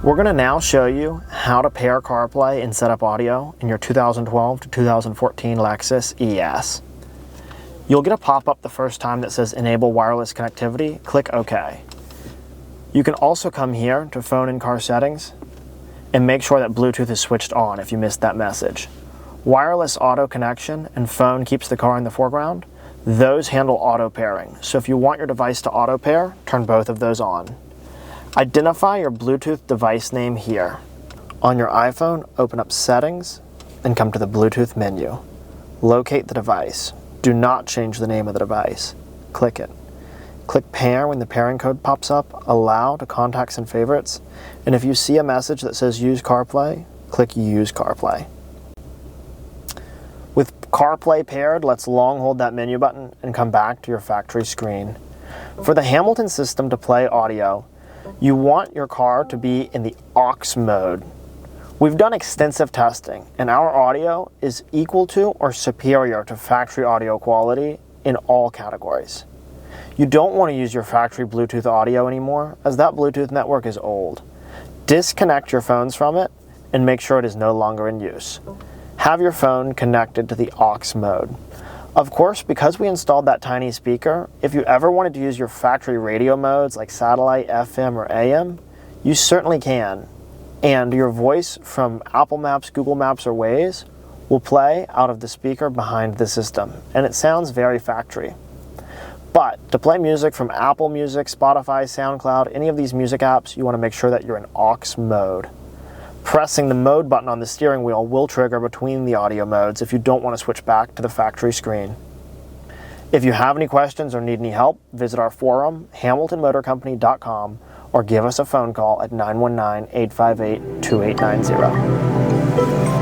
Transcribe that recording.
We're going to now show you how to pair CarPlay and set up audio in your 2012 to 2014 Lexus ES. You'll get a pop-up the first time that says Enable Wireless Connectivity. Click OK. You can also come here to Phone and Car Settings and make sure that Bluetooth is switched on if you missed that message. Wireless auto connection and phone keeps the car in the foreground. Those handle auto pairing. So if you want your device to auto pair, turn both of those on. Identify your Bluetooth device name here. On your iPhone, open up Settings and come to the Bluetooth menu. Locate the device. Do not change the name of the device. Click it. Click Pair when the pairing code pops up. Allow to Contacts and Favorites. And if you see a message that says Use CarPlay, click Use CarPlay. With CarPlay paired, let's long hold that menu button and come back to your factory screen. For the Hamilton system to play audio, you want your car to be in the aux mode. We've done extensive testing, and our audio is equal to or superior to factory audio quality in all categories. You don't want to use your factory Bluetooth audio anymore, as that Bluetooth network is old. Disconnect your phones from it and make sure it is no longer in use. Have your phone connected to the aux mode. Of course, because we installed that tiny speaker, if you ever wanted to use your factory radio modes like satellite, FM, or AM, you certainly can. And your voice from Apple Maps, Google Maps, or Waze will play out of the speaker behind the system, and it sounds very factory. But to play music from Apple Music, Spotify, SoundCloud, any of these music apps, you want to make sure that you're in aux mode. Pressing the mode button on the steering wheel will trigger between the audio modes if you don't want to switch back to the factory screen. If you have any questions or need any help, visit our forum, hamiltonmotorcompany.com, or give us a phone call at 919-858-2890.